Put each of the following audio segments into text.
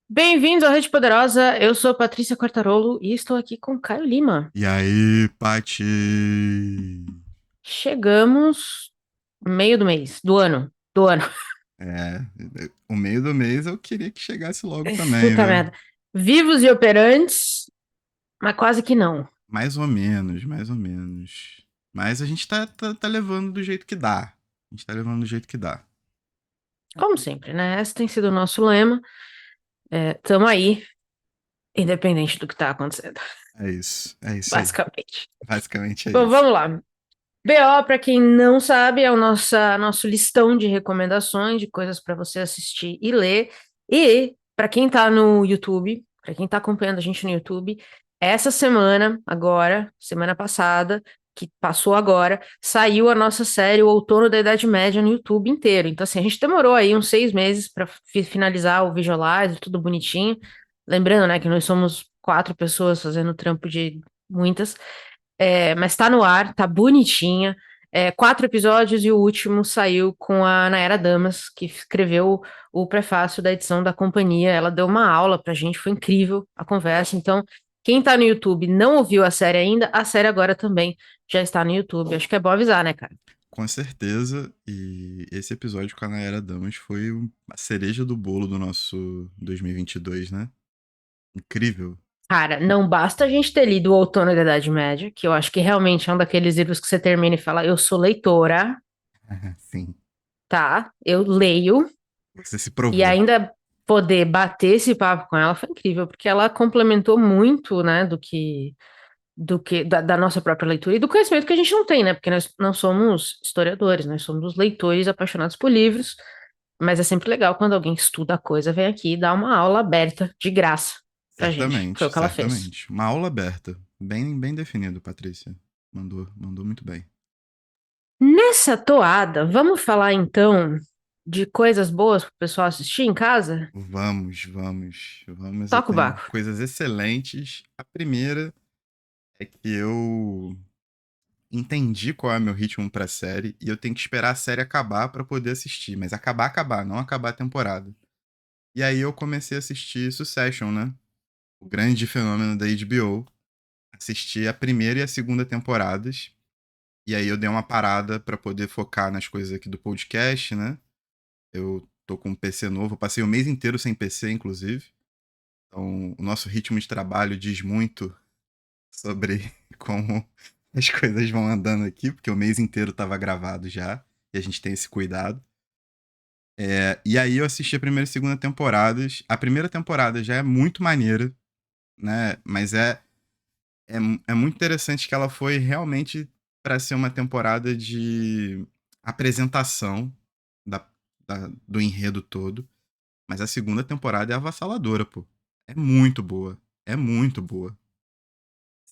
Bem-vindos à Rede Poderosa, eu sou Patrícia Quartarolo e estou aqui com Caio Lima. E aí, Pati? Chegamos no meio do mês, do ano. É, o meio do mês eu queria que chegasse logo também, Puta viu? merda. Vivos e operantes, mas quase que não. Mais ou menos, mais ou menos. Mas a gente tá levando do jeito que dá. A gente tá levando do jeito que dá. Como sempre, né? Esse tem sido o nosso lema. Tamo aí, independente do que tá acontecendo, É isso aí. basicamente. Basicamente é Bom, isso. vamos lá. BO, pra quem não sabe, é o nosso listão de recomendações de coisas pra você assistir e ler. E pra quem tá no YouTube, pra quem tá acompanhando a gente no YouTube, essa semana, agora, semana passada, que passou agora, saiu a nossa série O Outono da Idade Média no YouTube inteiro. Então, assim, a gente demorou aí uns 6 meses pra finalizar o Visualize, tudo bonitinho. Lembrando, né, que nós somos 4 pessoas fazendo trampo de muitas. Mas tá no ar, tá bonitinha. 4 episódios e o último saiu com a Nayara Damas, que escreveu o prefácio da edição da companhia. Ela deu uma aula pra gente, foi incrível a conversa. Então, quem tá no YouTube e não ouviu a série ainda, a série agora também já está no YouTube. Acho que é bom avisar, né, cara? Com certeza. E esse episódio com a Nayara Damas foi a cereja do bolo do nosso 2022, né? Incrível. Cara, não basta a gente ter lido O Outono da Idade Média, que eu acho que realmente é um daqueles livros que você termina e fala, eu sou leitora, Sim. tá? Eu leio. Você se E provou. ainda poder bater esse papo com ela foi incrível, porque ela complementou muito, né, da nossa própria leitura e do conhecimento que a gente não tem, né? Porque nós não somos historiadores, nós somos leitores apaixonados por livros, mas é sempre legal quando alguém estuda a coisa, vem aqui e dá uma aula aberta, de graça, pra gente. Foi o Certamente, que ela fez. certamente. Uma aula aberta. Bem definido, Patrícia. Mandou muito bem. Nessa toada, vamos falar então de coisas boas pro pessoal assistir em casa? Vamos. Eu Toca o tenho barco. coisas excelentes. A primeira é que eu entendi qual é o meu ritmo pra série e eu tenho que esperar a série acabar pra poder assistir. Mas acabar, não acabar a temporada. E aí eu comecei a assistir Succession, né? O grande fenômeno da HBO. Assisti a primeira e a segunda temporadas. E aí eu dei uma parada pra poder focar nas coisas aqui do podcast, né? Eu tô com um PC novo, eu passei o mês inteiro sem PC, inclusive. Então, o nosso ritmo de trabalho diz muito sobre como as coisas vão andando aqui, porque o mês inteiro tava gravado já, e a gente tem esse cuidado. E aí eu assisti a primeira e segunda temporadas. A primeira temporada já é muito maneira, né? Mas é, é muito interessante que ela foi realmente para ser uma temporada de apresentação da, do enredo todo. Mas a segunda temporada é avassaladora, pô. É muito boa. É muito boa.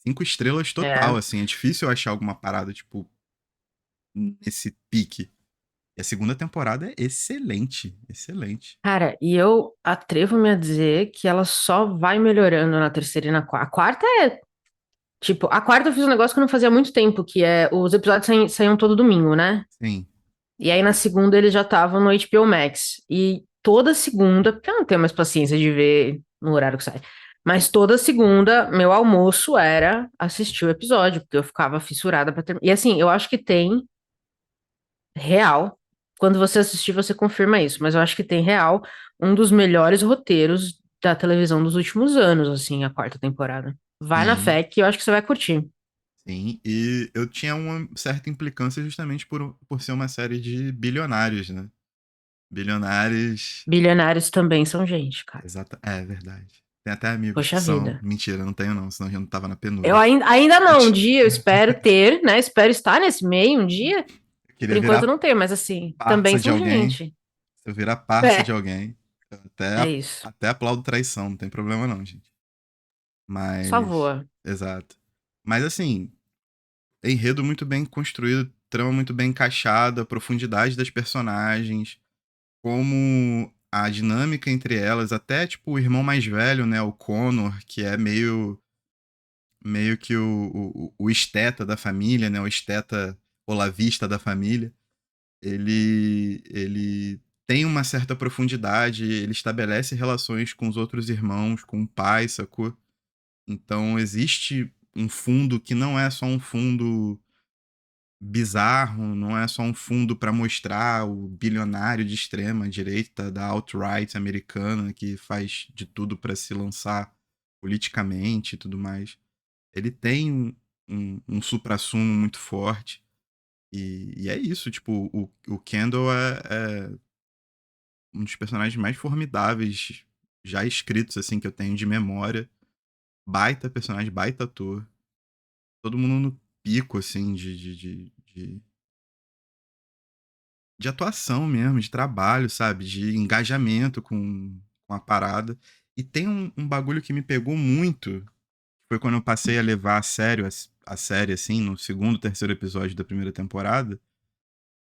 5 estrelas total, É. assim. É difícil eu achar alguma parada, tipo, nesse pique. E a segunda temporada é excelente. Excelente. Cara, e eu atrevo-me a dizer que ela só vai melhorando na terceira e na quarta. A quarta é, tipo, a quarta eu fiz um negócio que eu não fazia há muito tempo, que é os episódios saíam todo domingo, né? Sim. E aí na segunda eles já estavam no HBO Max. E toda segunda, porque eu não tenho mais paciência de ver no horário que sai. Mas toda segunda, meu almoço era assistir o episódio, porque eu ficava fissurada pra terminar. E assim, eu acho que tem real. Quando você assistir, você confirma isso, mas eu acho que tem real um dos melhores roteiros da televisão dos últimos anos, assim, a quarta temporada. Vai na Sim. fé que eu acho que você vai curtir. Sim. E eu tinha uma certa implicância justamente por ser uma série de bilionários, né? Bilionários. Bilionários também são gente, cara. Exata. É verdade. Tem até amigos que Poxa são. vida. Mentira, não tenho não, senão eu já não tava na Eu penúria. ainda não, um dia eu espero ter, né? Espero estar nesse meio um dia. Eu Por queria enquanto eu virar não tenho, mas assim, também parça de são alguém. gente. Se eu virar parça de É, alguém, eu é isso. até aplaudo traição, não tem problema não, gente. Só Mas. voa. Exato. Mas assim, enredo muito bem construído, trama muito bem encaixada, profundidade das personagens, como a dinâmica entre elas, até tipo o irmão mais velho, né, o Connor, que é meio que o esteta da família, né, o esteta olavista da família. Ele tem uma certa profundidade, ele estabelece relações com os outros irmãos, com o pai, sacou? Então existe um fundo que não é só um fundo bizarro, não é só um fundo para mostrar o bilionário de extrema direita da alt-right americana que faz de tudo para se lançar politicamente e tudo mais. Ele tem um suprassumo muito forte. E é isso, tipo, o Kendall é um dos personagens mais formidáveis já escritos, assim, que eu tenho de memória. Baita personagem, baita ator. Todo mundo no pico, assim, de atuação mesmo, de trabalho, sabe? De engajamento com a parada. E tem um bagulho que me pegou muito. Foi quando eu passei a levar a sério a série, assim, no segundo, terceiro episódio da primeira temporada.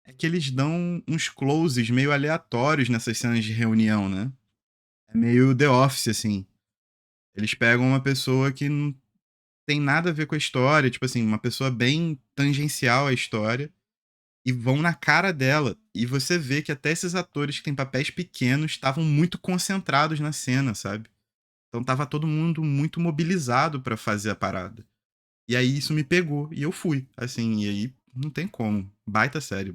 É que eles dão uns closes meio aleatórios nessas cenas de reunião, né? É meio The Office, assim. Eles pegam uma pessoa que não tem nada a ver com a história, tipo assim, uma pessoa bem tangencial à história, e vão na cara dela. E você vê que até esses atores que têm papéis pequenos estavam muito concentrados na cena, sabe? Então tava todo mundo muito mobilizado pra fazer a parada. E aí isso me pegou, e eu fui, assim, e aí não tem como. Baita série,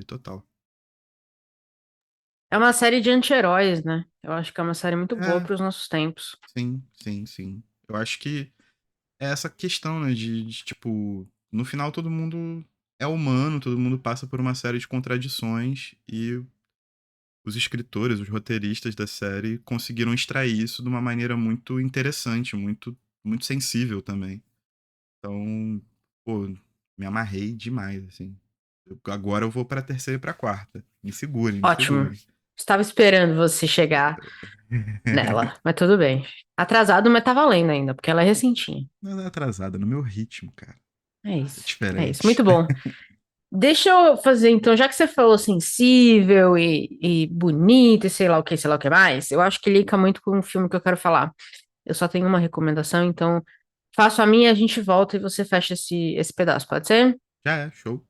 total. É uma série de anti-heróis, né? Eu acho que é uma série muito boa É, para os nossos tempos. sim, sim, sim. Eu acho que é essa questão, né, tipo, no final todo mundo é humano, todo mundo passa por uma série de contradições e os escritores, os roteiristas da série conseguiram extrair isso de uma maneira muito interessante, muito sensível também. Então, pô, me amarrei demais, assim. Agora eu vou pra terceira e pra quarta. Me segurem, me Ótimo. segurem. Estava esperando você chegar nela, mas tudo bem. Atrasado, mas tá valendo ainda, porque ela é recentinha. Não é atrasada, no meu ritmo, cara. É É isso. É isso. diferente. Muito bom. Deixa eu fazer, então, já que você falou sensível e bonito e sei lá o que mais, eu acho que liga muito com o filme que eu quero falar. Eu só tenho uma recomendação, então faço a minha, a gente volta e você fecha esse pedaço, pode ser? Já é, show.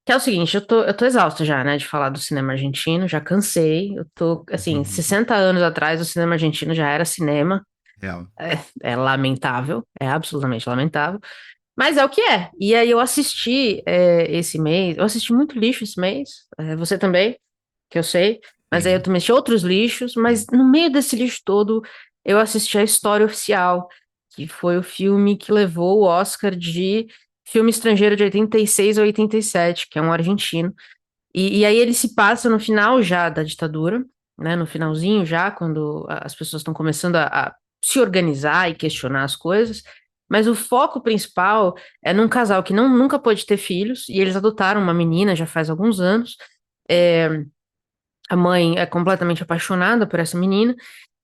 Que é o seguinte, eu tô exausta já, né, de falar do cinema argentino, já cansei. Eu tô, assim, 60 anos atrás o cinema argentino já era cinema. Real. É lamentável, é absolutamente lamentável. Mas é o que é. E aí eu assisti esse mês, eu assisti muito lixo esse mês, você também, que eu sei, mas aí eu Sim, também assisti outros lixos, mas sim. no meio desse lixo todo, eu assisti a História Oficial, que foi o filme que levou o Oscar de filme estrangeiro de 86 ou 87, que é um argentino. E aí ele se passa no final já da ditadura, né, no finalzinho já, quando as pessoas estão começando a se organizar e questionar as coisas, mas o foco principal é num casal que nunca pôde ter filhos, e eles adotaram uma menina já faz alguns anos. É, a mãe é completamente apaixonada por essa menina,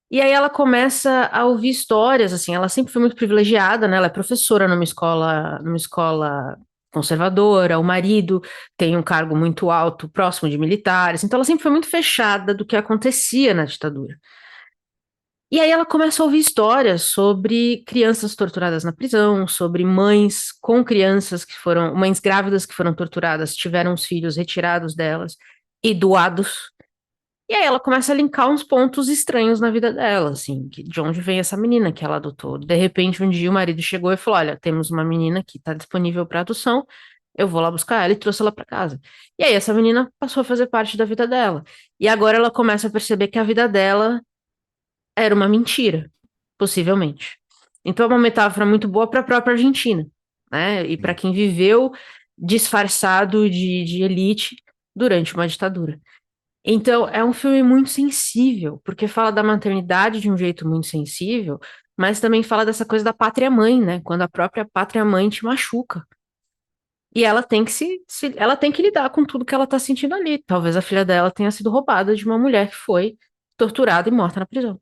e aí ela começa a ouvir histórias, assim, ela sempre foi muito privilegiada, né? Ela é professora numa escola conservadora, o marido tem um cargo muito alto, próximo de militares, então ela sempre foi muito fechada do que acontecia na ditadura. E aí ela começa a ouvir histórias sobre crianças torturadas na prisão, sobre mães com crianças que foram, mães grávidas que foram torturadas, tiveram os filhos retirados delas e doados. E aí ela começa a linkar uns pontos estranhos na vida dela, assim, de onde vem essa menina que ela adotou. De repente, um dia o marido chegou e falou: Olha, temos uma menina que está disponível para adoção, eu vou lá buscar ela e trouxe ela para casa. E aí essa menina passou a fazer parte da vida dela. E agora ela começa a perceber que a vida dela era uma mentira, possivelmente. Então é uma metáfora muito boa para a própria Argentina, né? E para Sim. quem viveu disfarçado de elite durante uma ditadura. Então, é um filme muito sensível, porque fala da maternidade de um jeito muito sensível, mas também fala dessa coisa da pátria-mãe, né? Quando a própria pátria-mãe te machuca. E ela tem que ela tem que lidar com tudo que ela tá sentindo ali. Talvez a filha dela tenha sido roubada de uma mulher que foi torturada e morta na prisão.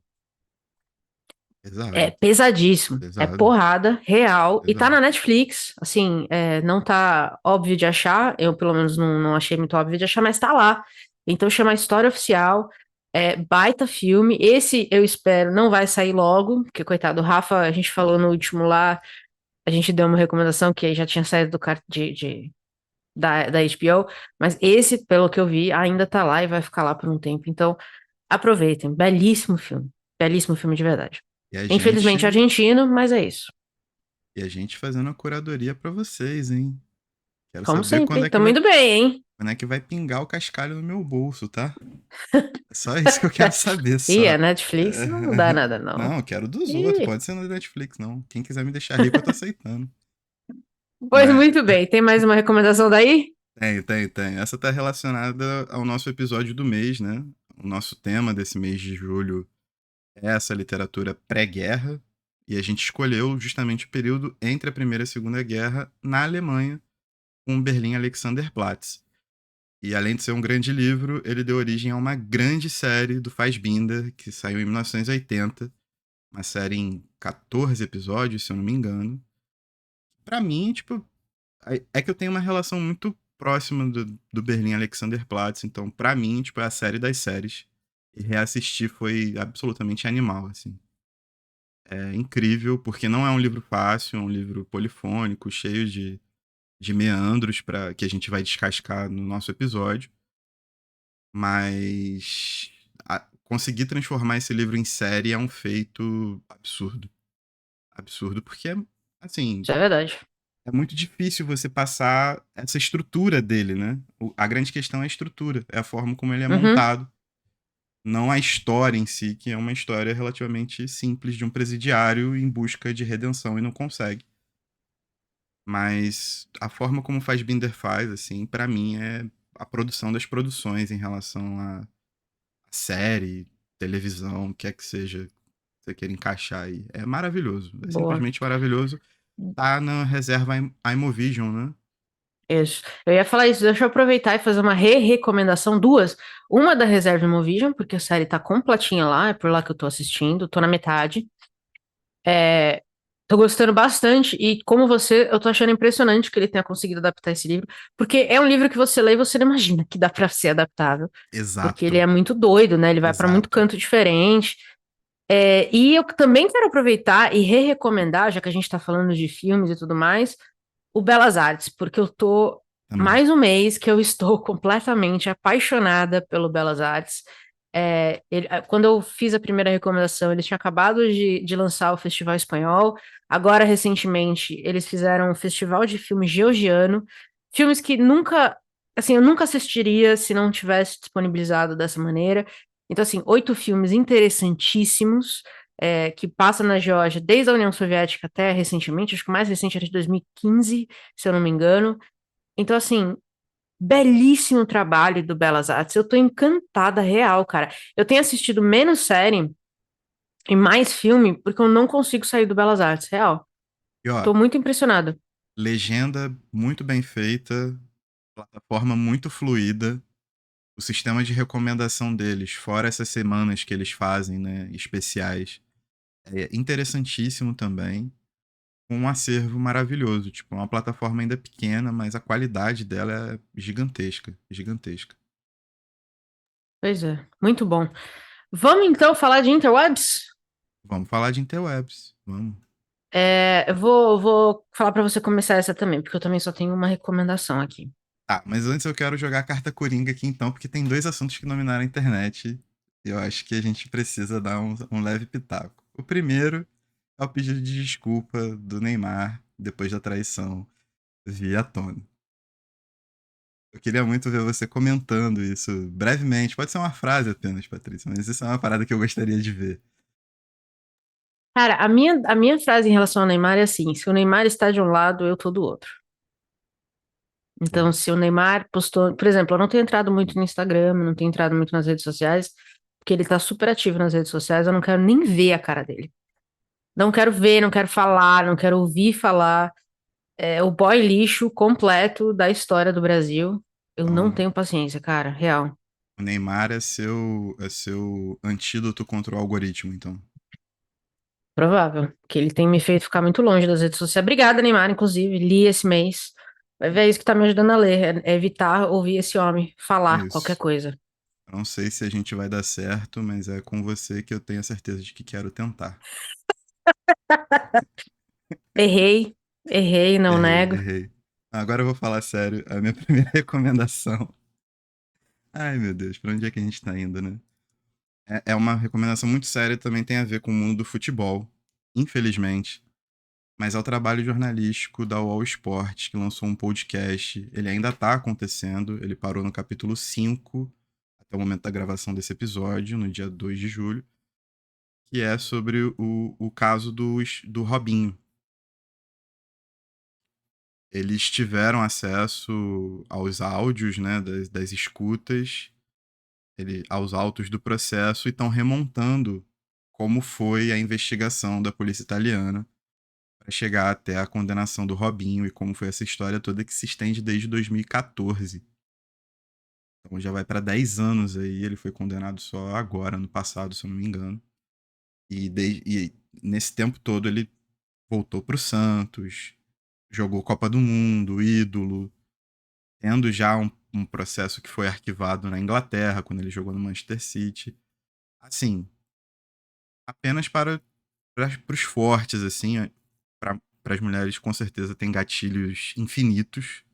É Pesado, pesadíssimo, é pesado, porrada real, e tá pesado. na Netflix, assim, não tá óbvio de achar, eu pelo menos não achei muito óbvio de achar, mas tá lá. Então chama História Oficial, baita filme, esse eu espero não vai sair logo, porque coitado, o Rafa, a gente falou no último lá, a gente deu uma recomendação que já tinha saído do da HBO, mas esse, pelo que eu vi, ainda tá lá e vai ficar lá por um tempo. Então, aproveitem. Belíssimo filme. Belíssimo filme de verdade. E a Infelizmente gente, argentino, mas é isso. e a gente fazendo a curadoria pra vocês, hein? Quero Como saber sempre. Tamo indo bem, hein? quando é que vai pingar o cascalho no meu bolso, tá? É só isso que eu quero saber, E só. a Netflix não dá nada, não. Não, eu quero dos outros, Ih, pode ser no Netflix, não. Quem quiser me deixar rico, eu tô aceitando. pois Mas muito bem. Tem mais uma recomendação daí? tem. Essa tá relacionada ao nosso episódio do mês, né? O nosso tema desse mês de julho é essa literatura pré-guerra. E a gente escolheu justamente o período entre a Primeira e a Segunda Guerra na Alemanha, com Berlim Alexanderplatz. E além de ser um grande livro, ele deu origem a uma grande série do Fassbinder, que saiu em 1980, uma série em 14 episódios, se eu não me engano. Pra mim, tipo, é que eu tenho uma relação muito próxima do Berlim Alexanderplatz, então pra mim, tipo, é a série das séries. E reassistir foi absolutamente animal, assim. É incrível, porque não é um livro fácil, é um livro polifônico, cheio de meandros para que a gente vai descascar no nosso episódio. Mas conseguir transformar esse livro em série é um feito absurdo. Absurdo, porque, assim, Isso é verdade. é muito difícil você passar essa estrutura dele, né? A grande questão é a estrutura, é a forma como ele é Uhum. montado, não a história em si, que é uma história relativamente simples de um presidiário em busca de redenção e não consegue. Mas a forma como faz Binder faz, assim, pra mim é a produção das produções em relação a série, televisão, o que é que seja que você queira encaixar aí. É maravilhoso, é Boa. simplesmente maravilhoso. Tá na reserva Imovision, né? Isso. Eu ia falar isso, deixa eu aproveitar e fazer uma re-recomendação, duas. Uma da Reserva Imovision, porque a série tá completinha lá, é por lá que eu tô assistindo, tô na metade. É, tô gostando bastante, e como você, eu tô achando impressionante que ele tenha conseguido adaptar esse livro, porque é um livro que você lê e você não imagina que dá pra ser adaptável, porque ele Exato, é muito doido, né? Ele vai pra muito exato. canto diferente. E eu também quero aproveitar e re-recomendar, já que a gente tá falando de filmes e tudo mais, o Belas Artes, porque eu tô Também. mais um mês que eu estou completamente apaixonada pelo Belas Artes. Quando eu fiz a primeira recomendação, eles tinham acabado de lançar o Festival Espanhol. Agora, recentemente, eles fizeram um festival de filme georgiano. Filmes que nunca, assim, eu nunca assistiria se não tivesse disponibilizado dessa maneira. Então, assim, 8 filmes interessantíssimos, que passam na Geórgia desde a União Soviética até recentemente. Acho que o mais recente era de 2015, se eu não me engano. Então, assim, belíssimo trabalho do Belas Artes. Eu tô encantada, real, cara. Eu tenho assistido menos série e mais filme porque eu não consigo sair do Belas Artes, real. E ó, Tô muito impressionada. legenda muito bem feita, plataforma muito fluida, o sistema de recomendação deles, fora essas semanas que eles fazem, né, especiais, é interessantíssimo também. Um acervo maravilhoso. Tipo, é uma plataforma ainda pequena, mas a qualidade dela é gigantesca. Gigantesca. Pois é, muito bom. Vamos então falar de interwebs? Vamos falar de interwebs. Vamos. Eu vou falar pra você começar essa também, porque eu também só tenho uma recomendação aqui. Tá, mas antes eu quero jogar a carta coringa aqui então, porque tem dois assuntos que dominaram a internet. E eu acho que a gente precisa dar um leve pitaco. O primeiro é o pedido de desculpa do Neymar depois da traição via Tony. Eu queria muito ver você comentando isso brevemente. Pode ser uma frase apenas, Patrícia, mas isso é uma parada que eu gostaria de ver. Cara, a minha frase em relação ao Neymar é assim: se o Neymar está de um lado, eu tô do outro. Então, Boa. se o Neymar postou, por exemplo, eu não tenho entrado muito no Instagram, não tenho entrado muito nas redes sociais, porque ele tá super ativo nas redes sociais, eu não quero nem ver a cara dele. Não quero ver, não quero falar, não quero ouvir falar. É o boy lixo completo da história do Brasil. Eu não Então, tenho paciência, cara, real. o Neymar é seu antídoto contra o algoritmo, então. Provável, que ele tem me feito ficar muito longe das redes sociais. Obrigada, Neymar, inclusive, li esse mês. Vai ver, é isso que tá me ajudando a ler, é evitar ouvir esse homem É falar qualquer isso. coisa. Eu não sei se a gente vai dar certo, mas é com você que eu tenho a certeza de que quero tentar. Errei, errei, não Errei, nego. errei. Agora eu vou falar sério. A minha primeira recomendação. Ai, meu Deus, pra onde é que a gente tá indo, né? É uma recomendação muito séria e também tem a ver com o mundo do futebol, infelizmente. Mas é o trabalho jornalístico da UOL Esportes, que lançou um podcast. Ele ainda tá acontecendo, ele parou no capítulo 5 até o momento da gravação desse episódio, no dia 2 de julho, que é sobre o caso do Robinho. Eles tiveram acesso aos áudios, né, das escutas, aos autos do processo e estão remontando como foi a investigação da polícia italiana para chegar até a condenação do Robinho e como foi essa história toda que se estende desde 2014. Então já vai para 10 anos aí, ele foi condenado só agora, no passado, se eu não me engano. E nesse tempo todo ele voltou pro Santos, jogou Copa do Mundo, ídolo, tendo já um processo que foi arquivado na Inglaterra, quando ele jogou no Manchester City. Assim, apenas para os fortes, assim, para as mulheres com certeza tem gatilhos infinitos,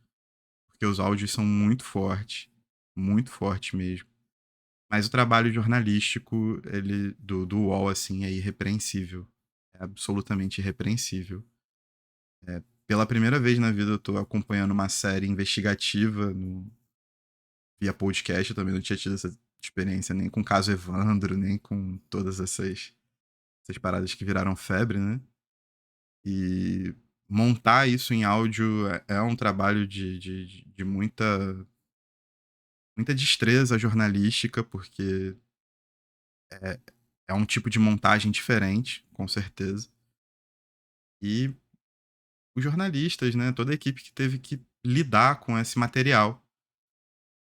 porque os áudios são muito fortes mesmo. Mas o trabalho jornalístico do UOL assim é irrepreensível, é absolutamente irrepreensível. Pela primeira vez na vida eu tô acompanhando uma série investigativa via podcast, eu também não tinha tido essa experiência nem com o caso Evandro, nem com todas essas paradas que viraram febre, né? E montar isso em áudio é um trabalho de muita destreza jornalística, porque é, é um tipo de montagem diferente, com certeza. E os jornalistas, né, toda a equipe que teve que lidar com esse material.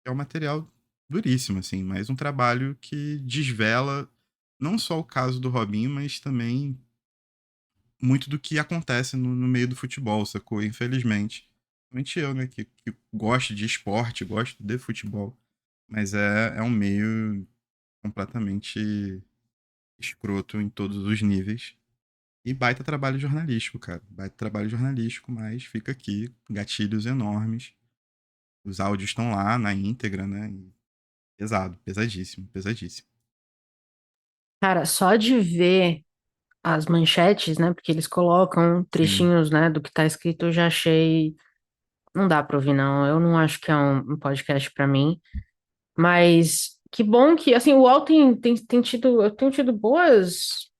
É um material duríssimo, assim, mas um trabalho que desvela não só o caso do Robinho, mas também muito do que acontece no meio do futebol, sacou? Infelizmente. Principalmente eu, né, que gosto de esporte, gosto de futebol, mas é um meio completamente escroto em todos os níveis. E baita trabalho jornalístico, cara. Baita trabalho jornalístico, mas fica aqui, gatilhos enormes. Os áudios estão lá na íntegra, né? E pesado, pesadíssimo, pesadíssimo. Cara, só de ver as manchetes, né? Porque eles colocam Sim, trechinhos, né, do que tá escrito, eu já achei. Não dá pra ouvir, não. Eu não acho que é um podcast pra mim. Mas que bom que, assim, o UOL tem tido. Eu tenho tido boas.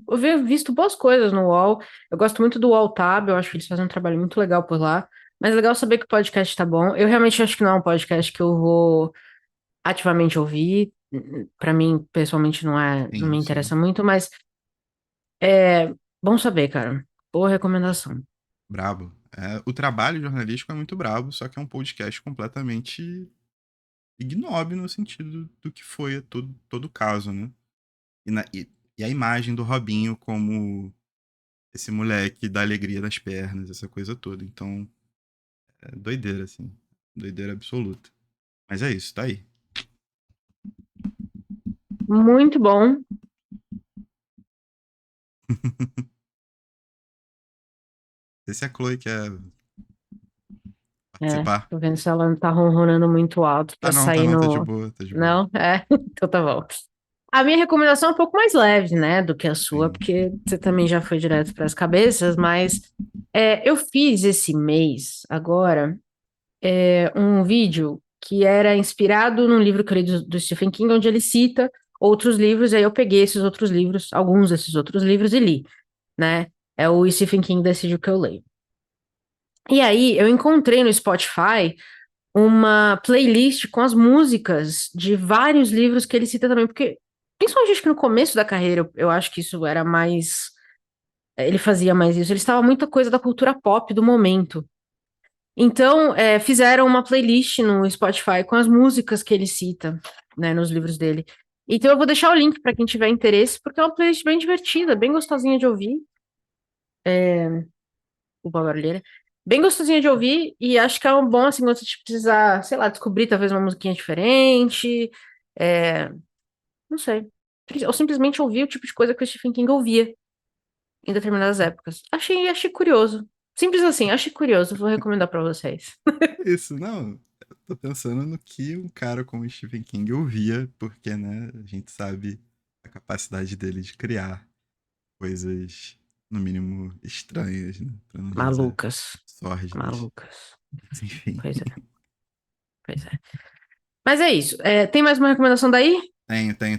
Eu venho visto boas coisas no UOL. Eu gosto muito do UOL Tab, eu acho que eles fazem um trabalho muito legal por lá. Mas é legal saber que o podcast tá bom. Eu realmente acho que não é um podcast que eu vou ativamente ouvir. Pra mim, pessoalmente, não me sim, sim. interessa muito, mas é bom saber, cara. Boa recomendação. Brabo. O trabalho jornalístico é muito brabo, só que é um podcast completamente ignóbil no sentido do que foi todo o caso, né? E a imagem do Robinho como esse moleque da alegria das pernas, essa coisa toda. Então, é doideira, assim. Doideira absoluta. Mas é isso, tá aí. Muito bom. Esse se a Chloe quer É, participar. tô vendo se ela não tá ronronando muito alto pra Tá sair não, tá de no. boa, tá de boa. Não? É, então tá bom. A minha recomendação é um pouco mais leve, né, do que a sua, Sim. porque você também já foi direto para as cabeças, mas eu fiz esse mês, agora, um vídeo que era inspirado num livro que eu li do Stephen King, onde ele cita outros livros, e aí eu peguei esses outros livros, alguns desses outros livros e li, né? É o Stephen King decide o que eu leio. E aí eu encontrei no Spotify uma playlist com as músicas de vários livros que ele cita também, porque, principalmente acho que no começo da carreira, eu acho que isso era mais. Ele fazia mais isso, ele estava muita coisa da cultura pop do momento. Então, fizeram uma playlist no Spotify com as músicas que ele cita, né, nos livros dele. Então, eu vou deixar o link para quem tiver interesse, porque é uma playlist bem divertida, bem gostosinha de ouvir. O barulheira. Bem gostosinha de ouvir, e acho que é um bom, assim, quando você precisar, sei lá, descobrir talvez uma musiquinha diferente, é, não sei. Ou simplesmente ouvir o tipo de coisa que o Stephen King ouvia em determinadas épocas. Achei curioso. Simples assim, achei curioso, vou recomendar pra vocês. É isso, não. Eu tô pensando no que um cara como Stephen King ouvia, porque, né, a gente sabe a capacidade dele de criar coisas, no mínimo, estranhas, né? Pra não dizer Malucas, sórdidas. malucas. Mas, enfim. Pois é, pois é. Mas é isso. Tem mais uma recomendação daí?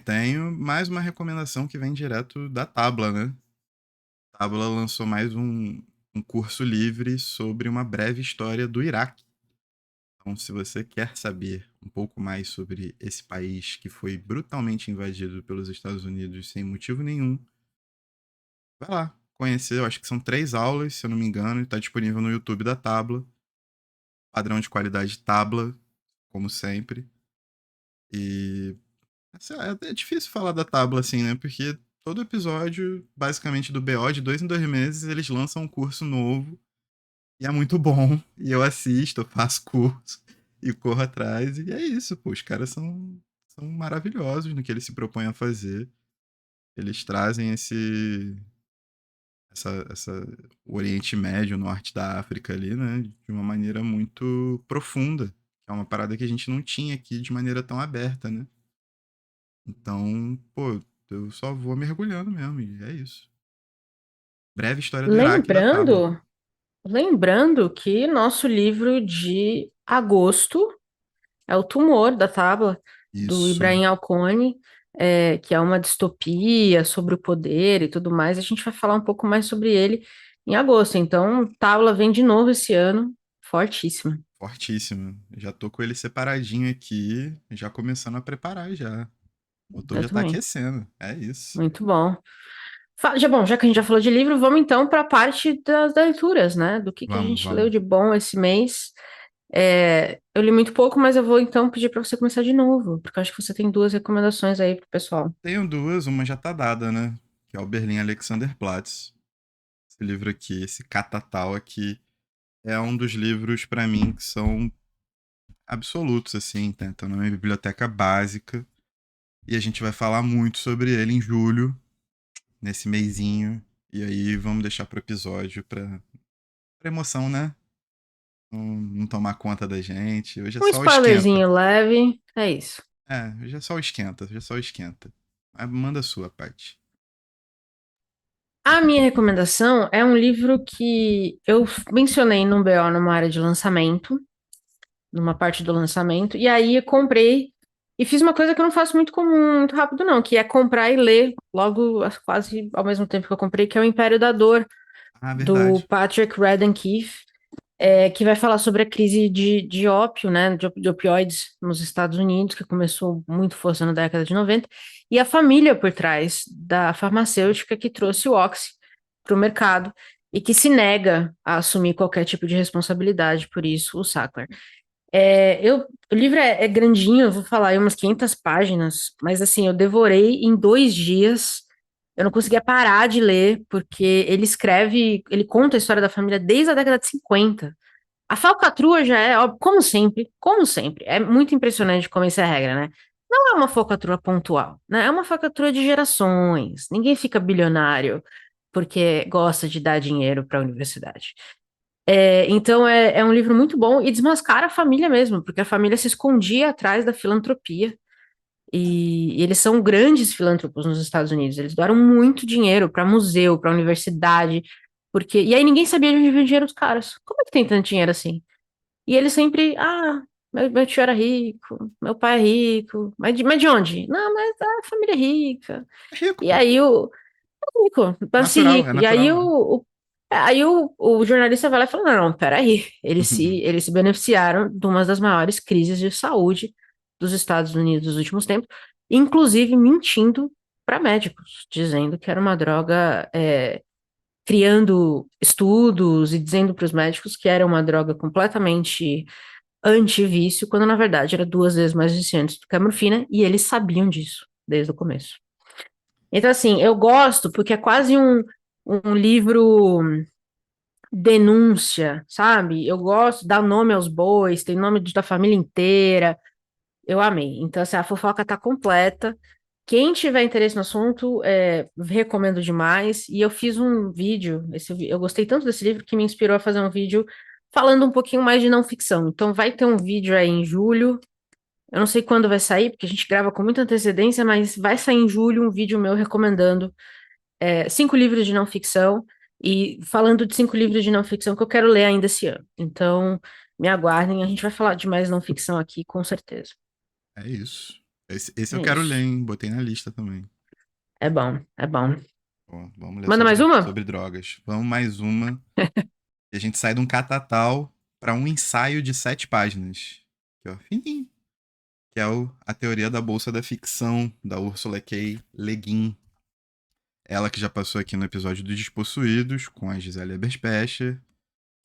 Tenho. Mais uma recomendação que vem direto da Tabla, né? A Tabla lançou mais um curso livre sobre uma breve história do Iraque. Então, se você quer saber um pouco mais sobre esse país que foi brutalmente invadido pelos Estados Unidos sem motivo nenhum, vai lá conhecer. Eu acho que são 3 aulas, se eu não me engano, e está disponível no YouTube da Tabla. Padrão de qualidade Tabla, como sempre. E assim, é difícil falar da Tabla assim, né? Porque todo episódio, basicamente do BO, de 2 em 2 meses, eles lançam um curso novo. E é muito bom. E eu assisto, eu faço curso e corro atrás. E é isso, pô. Os caras são maravilhosos no que eles se propõem a fazer. Eles trazem essa, o Oriente Médio, o norte da África ali, né? De uma maneira muito profunda. Que é uma parada que a gente não tinha aqui de maneira tão aberta, né? Então, pô, eu só vou mergulhando mesmo. E é isso. Breve história do Iraque da Tábua. Lembrando, lembrando que nosso livro de agosto é O Tumor, da Tábua, do Isso. Ibrahim Alcone, que é uma distopia sobre o poder e tudo mais. A gente vai falar um pouco mais sobre ele em agosto. Então, Tábua vem de novo esse ano, fortíssima. Fortíssimo. Já tô com ele separadinho aqui, já começando a preparar já. O motor Eu já tá também. aquecendo. É isso. Muito bom. Bom, já que a gente já falou de livro, vamos então para a parte das leituras, né? Do que a Vamos, gente leu vamos. de bom esse mês. Eu li muito pouco, mas eu vou então pedir para você começar de novo, porque eu acho que você tem duas recomendações aí pro pessoal. Tenho duas, uma já tá dada, né? Que é o Berlim Alexanderplatz. Esse livro aqui, esse Catatal aqui, é um dos livros pra mim que são absolutos, assim, tá na minha biblioteca básica. E a gente vai falar muito sobre ele em julho, nesse mesinho. E aí vamos deixar pro episódio pra emoção, né? Não tomar conta da gente. Hoje é Um só o esquenta. spoilerzinho leve, é isso. Hoje é só o esquenta, hoje é só o esquenta. Mas manda a sua, Paty. A minha recomendação é um livro que eu mencionei no BO numa área de lançamento, numa parte do lançamento, e aí eu comprei e fiz uma coisa que eu não faço muito comum, muito rápido, não, que é comprar e ler logo, quase ao mesmo tempo que eu comprei, que é O Império da Dor, Ah, do verdade. Patrick Radden Keefe, que vai falar sobre a crise de ópio, né, de opioides nos Estados Unidos, que começou muito força na década de 90, e a família por trás da farmacêutica que trouxe o Oxy para o mercado e que se nega a assumir qualquer tipo de responsabilidade por isso, o Sackler. O livro é grandinho, eu vou falar aí umas 500 páginas, mas assim, eu devorei em 2 dias. Eu não conseguia parar de ler, porque ele conta a história da família desde a década de 50. A falcatrua já é, ó, como sempre, é muito impressionante como isso é a regra, né? Não é uma falcatrua pontual, né? É uma falcatrua de gerações. Ninguém fica bilionário porque gosta de dar dinheiro para a universidade. Então é um livro muito bom e desmascara a família mesmo, porque a família se escondia atrás da filantropia. E eles são grandes filântropos nos Estados Unidos. Eles doaram muito dinheiro para museu, para universidade, porque e aí ninguém sabia de onde vinha o dinheiro dos caras. Como é que tem tanto dinheiro assim? E ele sempre, meu tio era rico, meu pai é rico, mas de onde? Não, mas a família é rica. É rico, E pô. aí rico, nasci Natural, é rico. E aí natural. o jornalista vai lá e fala, não, não, peraí, eles se beneficiaram de uma das maiores crises de saúde dos Estados Unidos dos últimos tempos, inclusive mentindo para médicos, dizendo que era uma droga, criando estudos e dizendo para os médicos que era uma droga completamente anti-vício, quando na verdade era 2 vezes mais viciante do que a morfina, e eles sabiam disso desde o começo. Então, assim, eu gosto porque é quase um livro denúncia, sabe? Eu gosto, dá nome aos bois, tem nome da família inteira. Eu amei. Então, assim, a fofoca tá completa. Quem tiver interesse no assunto, recomendo demais. E eu fiz um vídeo, eu gostei tanto desse livro que me inspirou a fazer um vídeo falando um pouquinho mais de não ficção. Então vai ter um vídeo aí em julho. Eu não sei quando vai sair, porque a gente grava com muita antecedência, mas vai sair em julho um vídeo meu recomendando 5 livros de não ficção e falando de 5 livros de não ficção que eu quero ler ainda esse ano. Então, me aguardem, a gente vai falar de mais não ficção aqui, com certeza. É isso. Esse eu É quero ler, isso. hein? Botei na lista também. É bom, é bom. Ó, vamos ler Manda mais sobre, uma? sobre drogas. Vamos mais uma. E a gente sai de um catatal para um ensaio de 7 páginas. Aqui, ó, fininho. Que é a teoria da bolsa da ficção, da Ursula K. Le Guin. Ela que já passou aqui no episódio dos Despossuídos, com a Gisele Eberspecher,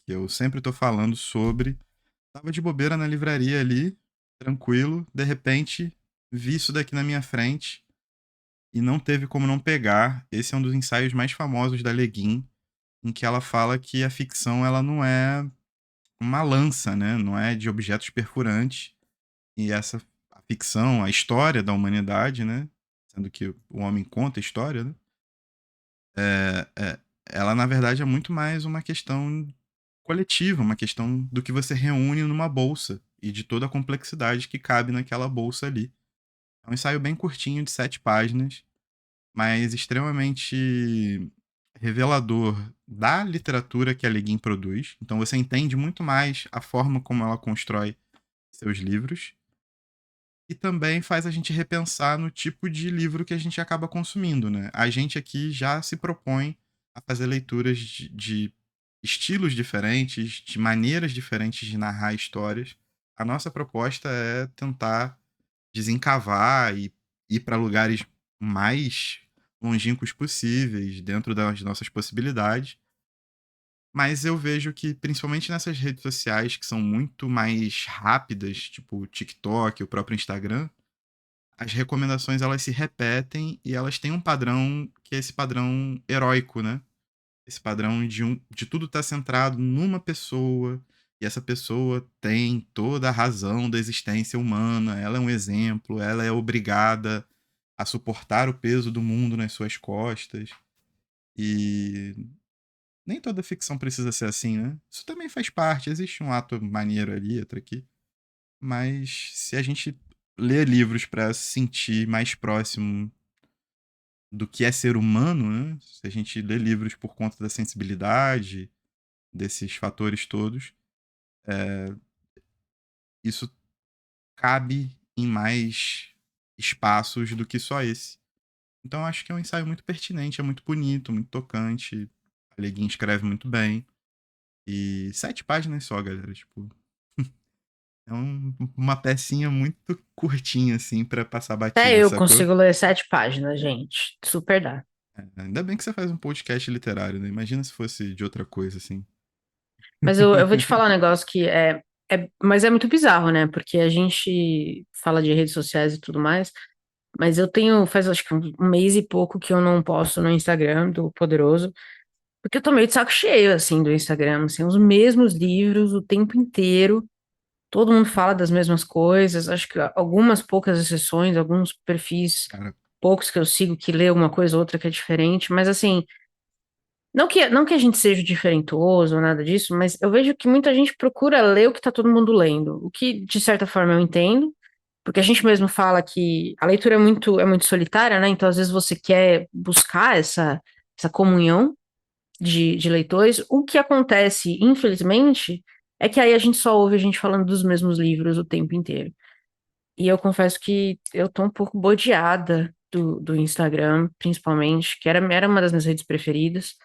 que eu sempre tô falando sobre. Tava de bobeira na livraria ali, tranquilo. De repente, vi isso daqui na minha frente e não teve como não pegar. Esse é um dos ensaios mais famosos da Le Guin, em que ela fala que a ficção ela não é uma lança, né? Não é de objetos perfurantes. E essa a ficção, a história da humanidade, né? Sendo que o homem conta a história, né? Ela, na verdade, é muito mais uma questão coletiva, uma questão do que você reúne numa bolsa e de toda a complexidade que cabe naquela bolsa ali. É um ensaio bem curtinho, de 7 páginas, mas extremamente revelador da literatura que a Le Guin produz. Então você entende muito mais a forma como ela constrói seus livros e também faz a gente repensar no tipo de livro que a gente acaba consumindo, né? A gente aqui já se propõe a fazer leituras de estilos diferentes, de maneiras diferentes de narrar histórias. A nossa proposta é tentar desencavar e ir para lugares mais longínquos possíveis, dentro das nossas possibilidades. Mas eu vejo que, principalmente nessas redes sociais que são muito mais rápidas, tipo o TikTok, o próprio Instagram, as recomendações elas se repetem e elas têm um padrão que é esse padrão heróico, né? Esse padrão de tudo estar centrado numa pessoa e essa pessoa tem toda a razão da existência humana, ela é um exemplo, ela é obrigada a suportar o peso do mundo nas suas costas. E nem toda ficção precisa ser assim, né? Isso também faz parte, existe um ato maneiro ali, outro aqui. Mas se a gente lê livros para se sentir mais próximo do que é ser humano, né? Se a gente lê livros por conta da sensibilidade, desses fatores todos, isso cabe em mais espaços do que só esse. Então eu acho que é um ensaio muito pertinente, é muito bonito, muito tocante. A Leguin escreve muito bem. E 7 páginas só, galera. Tipo, é uma pecinha muito curtinha, assim, pra passar Até batido, eu sacou? consigo ler 7 páginas, gente. Super dá. Ainda bem que você faz um podcast literário, né? Imagina se fosse de outra coisa, assim. Mas eu vou te falar um negócio que mas é muito bizarro, né? Porque a gente fala de redes sociais e tudo mais, mas faz acho que um mês e pouco que eu não posto no Instagram do Poderoso, porque eu tô meio de saco cheio, assim, do Instagram, assim, os mesmos livros o tempo inteiro, todo mundo fala das mesmas coisas, acho que algumas poucas exceções, alguns perfis Cara, poucos que eu sigo que lê uma coisa ou outra que é diferente, mas assim, não que a gente seja diferentoso ou nada disso, mas eu vejo que muita gente procura ler o que tá todo mundo lendo, o que de certa forma eu entendo, porque a gente mesmo fala que a leitura é muito solitária, né? Então às vezes você quer buscar essa comunhão de leitores. O que acontece, infelizmente, é que aí a gente só ouve a gente falando dos mesmos livros o tempo inteiro. E eu confesso que eu tô um pouco bodeada do Instagram, principalmente, que era uma das minhas redes preferidas.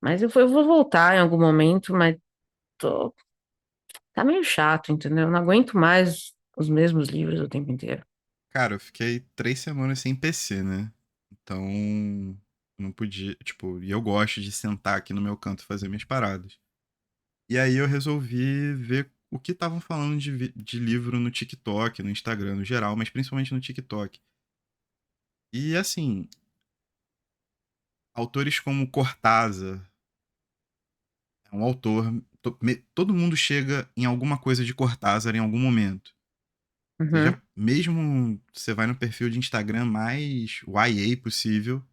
Mas eu vou voltar em algum momento, mas tá meio chato, entendeu? Eu não aguento mais os mesmos livros o tempo inteiro. cara, eu fiquei 3 semanas sem PC, né? Então, não podia, tipo, e eu gosto de sentar aqui no meu canto e fazer minhas paradas. E aí eu resolvi ver o que estavam falando de livro no TikTok, no Instagram no geral, mas principalmente no TikTok. E assim, autores como Cortázar, é um autor. Todo mundo chega em alguma coisa de Cortázar em algum momento. Uhum. Mesmo você vai no perfil de Instagram mais YA possível,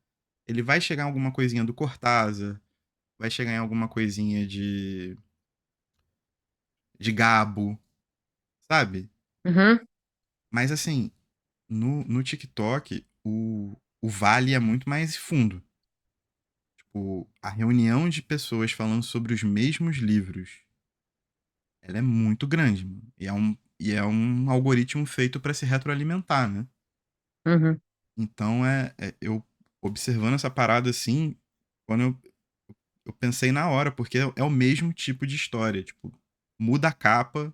ele vai chegar em alguma coisinha do Cortázar, vai chegar em alguma coisinha de Gabo, sabe? Uhum. Mas assim, no TikTok, o vale é muito mais fundo. Tipo, a reunião de pessoas falando sobre os mesmos livros, ela é muito grande, mano. E é um algoritmo feito para se retroalimentar, né? Uhum. Então, eu observando essa parada assim, quando eu pensei na hora, porque é o mesmo tipo de história. Tipo, muda a capa,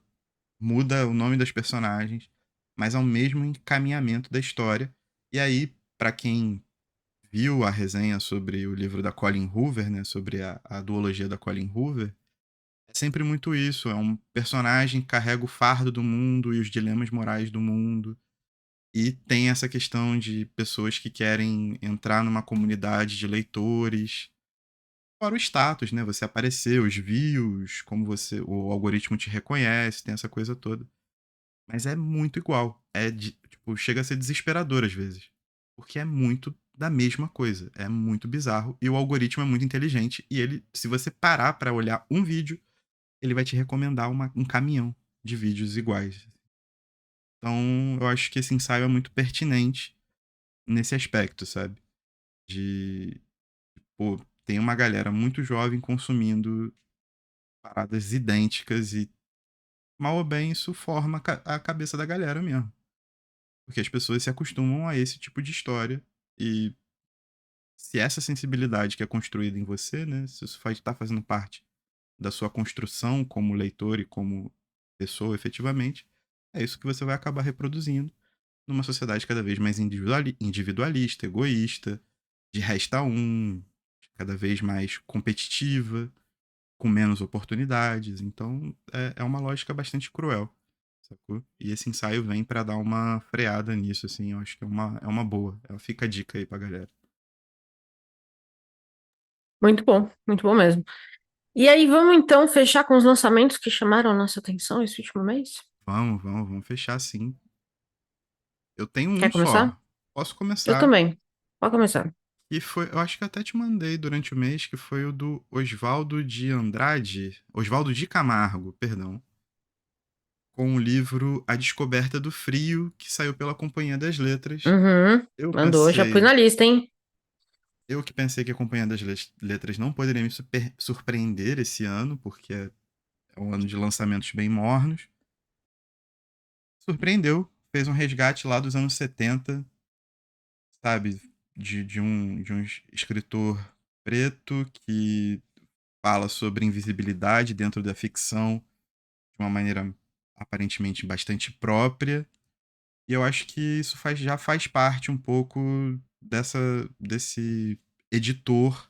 muda o nome das personagens, mas é o mesmo encaminhamento da história. E aí, pra quem viu a resenha sobre o livro da Colin Hoover, né, sobre a duologia da Colin Hoover, é sempre muito isso. É um personagem que carrega o fardo do mundo e os dilemas morais do mundo. E tem essa questão de pessoas que querem entrar numa comunidade de leitores. Fora o status, né? Você aparecer, os views, como o algoritmo te reconhece, tem essa coisa toda. Mas é muito igual. Tipo, chega a ser desesperador às vezes. Porque é muito da mesma coisa. É muito bizarro. E o algoritmo é muito inteligente. E ele, se você parar pra olhar um vídeo, ele vai te recomendar um caminhão de vídeos iguais. Então, eu acho que esse ensaio é muito pertinente nesse aspecto, sabe? De, pô, tem uma galera muito jovem consumindo paradas idênticas e, mal ou bem, isso forma a cabeça da galera mesmo. Porque as pessoas se acostumam a esse tipo de história e se essa sensibilidade que é construída em você, né, se isso faz estar fazendo parte da sua construção como leitor e como pessoa efetivamente, é isso que você vai acabar reproduzindo numa sociedade cada vez mais individualista, egoísta, de resta um, cada vez mais competitiva, com menos oportunidades. Então é uma lógica bastante cruel, sacou? E esse ensaio vem pra dar uma freada nisso, assim. Eu acho que é uma boa. Fica a dica aí pra galera. Muito bom mesmo. E aí, vamos então fechar com os lançamentos que chamaram a nossa atenção esse último mês? Vamos fechar sim. Eu tenho Quer um começar? só. Posso Eu começar. também. Pode começar. E foi, eu acho que até te mandei durante o mês, que foi o do Oswaldo de Andrade, Oswaldo de Camargo, perdão, com o livro A Descoberta do Frio, que saiu pela Companhia das Letras. Uhum. Eu Mandou, já pus pensei, na lista, hein? eu que pensei que a Companhia das Letras não poderia me surpreender esse ano, porque é um ano de lançamentos bem mornos. Surpreendeu, fez um resgate lá dos anos 70, sabe? De um escritor preto que fala sobre invisibilidade dentro da ficção de uma maneira aparentemente bastante própria. E eu acho que isso já faz parte um pouco desse editor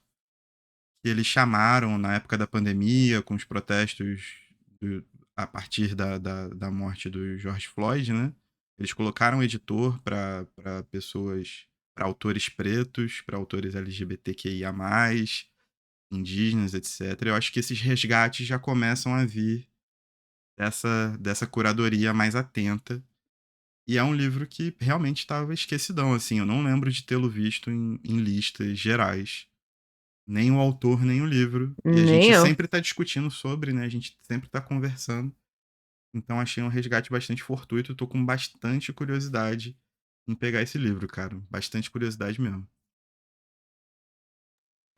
que eles chamaram na época da pandemia, com os protestos do- a partir da morte do George Floyd, né? Eles colocaram um editor para pessoas, para autores pretos, para autores LGBTQIA+, indígenas, etc. Eu acho que esses resgates já começam a vir dessa curadoria mais atenta. E é um livro que realmente estava esquecidão, assim. Eu não lembro de tê-lo visto em listas gerais. Nem o autor, nem o livro. E a Nem gente eu. sempre está discutindo sobre, né? A gente sempre está conversando. Então achei um resgate bastante fortuito. Tô com bastante curiosidade em pegar esse livro, cara. Bastante curiosidade mesmo.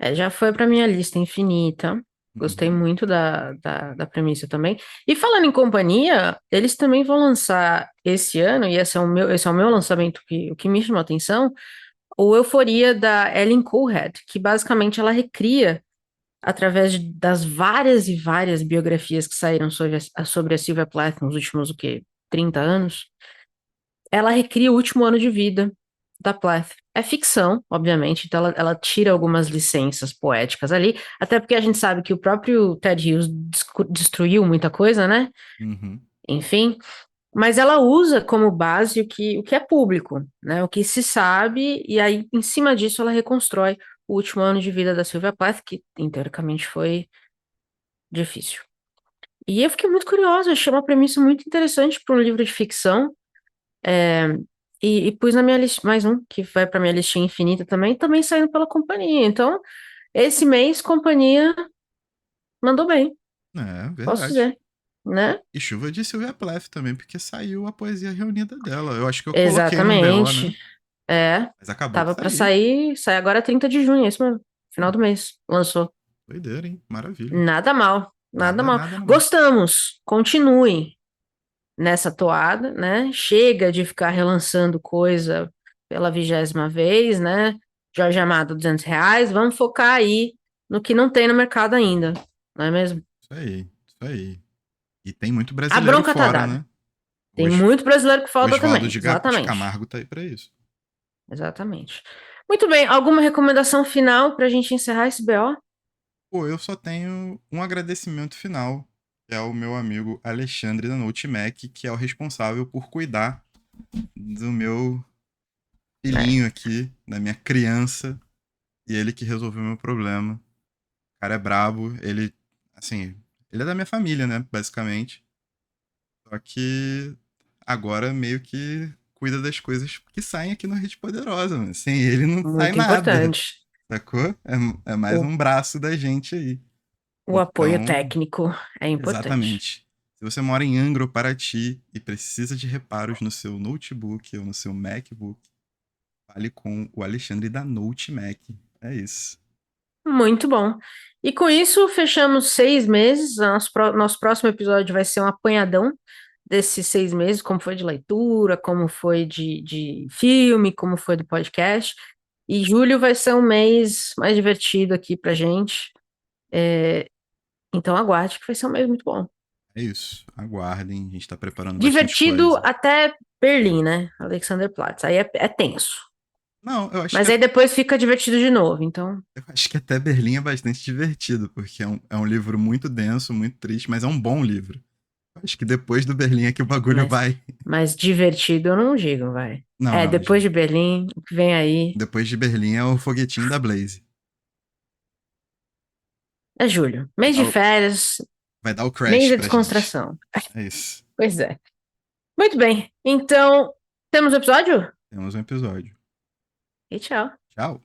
É, já foi para minha lista infinita. Gostei Uhum. muito da premissa também. E falando em companhia, eles também vão lançar esse ano, e esse é o meu lançamento, o que me chamou a atenção, o Euforia da Ellen Coolhead, que basicamente ela recria, através das várias e várias biografias que saíram sobre a Sylvia Plath nos últimos, o quê, 30 anos, ela recria o último ano de vida da Plath. É ficção, obviamente, então ela tira algumas licenças poéticas ali, até porque a gente sabe que o próprio Ted Hughes destruiu muita coisa, né? Uhum. Enfim, mas ela usa como base o que é público, né? O que se sabe, e aí, em cima disso, ela reconstrói o último ano de vida da Sylvia Plath, que, teoricamente, foi difícil. E eu fiquei muito curiosa, achei uma premissa muito interessante para um livro de ficção. E pus na minha lista mais um, que vai pra minha listinha infinita também saindo pela companhia. Então, esse mês, companhia mandou bem, É, posso verdade. dizer, né? E chuva de Sylvia Plath também, porque saiu a poesia reunida dela. Eu acho que eu coloquei num BO, Exatamente. né? É, Mas acabou de tava pra sair. sair, sai agora 30 de junho, é isso mesmo. Final Hum, do mês, lançou. doideira, hein? Maravilha. Nada mal, nada Nada, mal. nada, não. Gostamos, continuem nessa toada, né? Chega de ficar relançando coisa pela 20ª vez, né? Jorge Amado, R$ 200, vamos focar aí no que não tem no mercado ainda, não é mesmo? Isso aí, isso aí. E tem muito A brasileiro bronca tá fora, dada. né? Tem Hoje, muito brasileiro que o falta Oswaldo também, de exatamente, Camargo tá aí pra isso. exatamente. Muito bem, alguma recomendação final pra gente encerrar esse BO? Pô, eu só tenho um agradecimento final, que é o meu amigo Alexandre da NoteMac, que é o responsável por cuidar do meu É, filhinho aqui, da minha criança, e ele que resolveu o meu problema. O cara é brabo, ele, assim, ele é da minha família, né, basicamente. Só que agora meio que cuida das coisas que saem aqui no Rede Poderosa, mano. Sem ele não sai muito nada, importante. sacou? É mais O, um braço da gente aí. o apoio Então, técnico é importante. exatamente. Se você mora em Angra ou Paraty e precisa de reparos no seu notebook ou no seu MacBook, fale com o Alexandre da NoteMac. É isso. Muito bom. E com isso, fechamos 6 meses. Nosso próximo episódio vai ser um apanhadão desses 6 meses, como foi de leitura, como foi de filme, como foi do podcast. E julho vai ser um mês mais divertido aqui pra gente. Então aguarde que vai ser um mês muito bom. É isso. Aguardem, a gente tá preparando bastante Divertido coisa. até Berlim, né? Alexanderplatz. Aí é tenso. Não, Mas aí depois fica divertido de novo. Então, eu acho que até Berlim é bastante divertido, porque é um livro muito denso, muito triste, mas é um bom livro. Eu acho que depois do Berlim é que o bagulho mas, vai. mas divertido eu não digo, vai. Não, É, não, depois de Berlim, o que vem aí depois de Berlim é o foguetinho da Blaze. é julho. Vai Mês dar de o, férias, vai dar o mês crash da pra gente. descontração. É isso. Pois é. Muito bem. Então, temos o episódio? Temos um episódio. E tchau. Tchau.